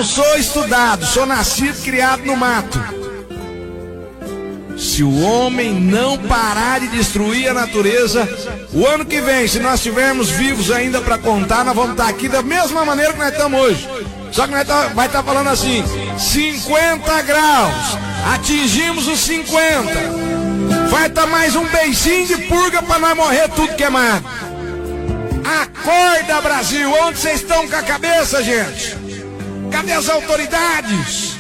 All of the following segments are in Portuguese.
sou estudado, sou nascido, criado no mato. Se o homem não parar de destruir a natureza, o ano que vem, se nós estivermos vivos ainda para contar, nós vamos estar aqui da mesma maneira que nós estamos hoje. Só que nós vai estar falando assim, 50 graus, atingimos os 50. Vai estar mais um beijinho de purga para nós morrer tudo queimado. Acorda, Brasil, onde vocês estão com a cabeça, gente? Cadê as autoridades?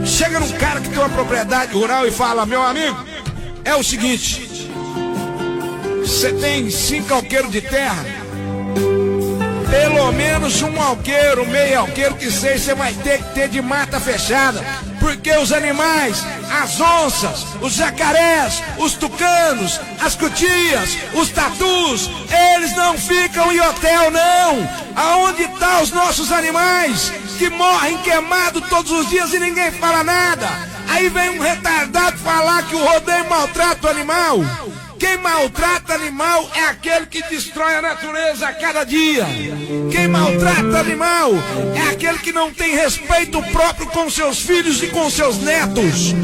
Chega num cara que tem uma propriedade rural e fala, meu amigo, é o seguinte, você tem 5 alqueiros de terra, pelo menos um alqueiro, meio alqueiro que seja, você vai ter que ter de mata fechada, porque os animais, as onças, os jacarés, os tucanos, as cutias, os tatus, eles não ficam em hotel não. Aonde estão os nossos animais que morrem queimados todos os dias e ninguém fala nada? Aí vem um retardado falar que o rodeio maltrata o animal. Quem maltrata animal é aquele que destrói a natureza a cada dia. Quem maltrata animal é aquele que não tem respeito próprio com seus filhos e com seus netos.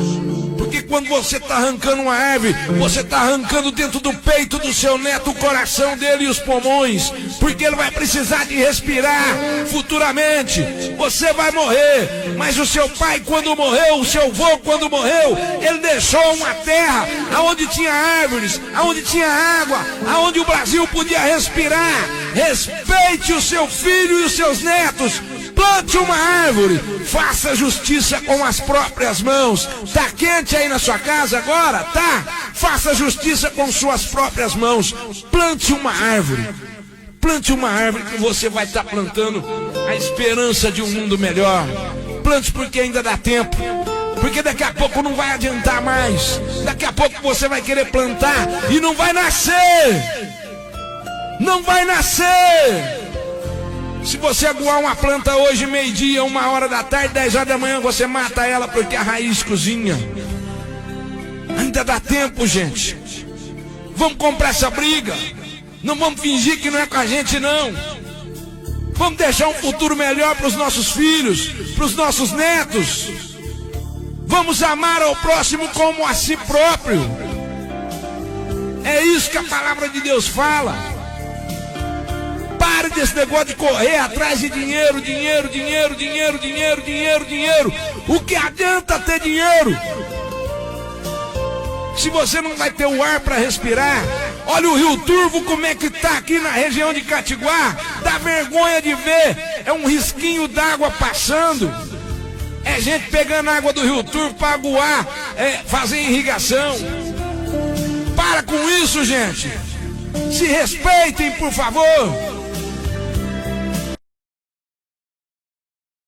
Porque quando você está arrancando uma árvore, você está arrancando dentro do peito do seu neto o coração dele e os pulmões, porque ele vai precisar de respirar futuramente. Você vai morrer, mas o seu pai quando morreu, o seu avô quando morreu, ele deixou uma terra onde tinha árvores, onde tinha água, onde o Brasil podia respirar. Respeite o seu filho e os seus netos. Plante uma árvore, faça justiça com as próprias mãos. Tá quente aí na sua casa agora? Tá? Faça justiça com suas próprias mãos. Plante uma árvore. Plante uma árvore que você vai estar plantando a esperança de um mundo melhor. Plante porque ainda dá tempo. Porque daqui a pouco não vai adiantar mais. Daqui a pouco você vai querer plantar e não vai nascer. Não vai nascer. Se você aguar uma planta hoje, meio-dia, 1h da tarde, 10h da manhã, você mata ela porque a raiz cozinha. Ainda dá tempo, gente. Vamos comprar essa briga. Não vamos fingir que não é com a gente, não. Vamos deixar um futuro melhor para os nossos filhos, para os nossos netos. Vamos amar ao próximo como a si próprio. É isso que a palavra de Deus fala. Pare desse negócio de correr atrás de dinheiro, dinheiro, dinheiro, dinheiro, dinheiro, dinheiro, dinheiro. O que adianta ter dinheiro se você não vai ter o ar para respirar? Olha o Rio Turvo como é que tá aqui na região de Catiguá. Dá vergonha de ver. É um risquinho d'água passando. É gente pegando água do Rio Turvo para aguar, fazer irrigação. Para com isso, gente. Se respeitem, por favor.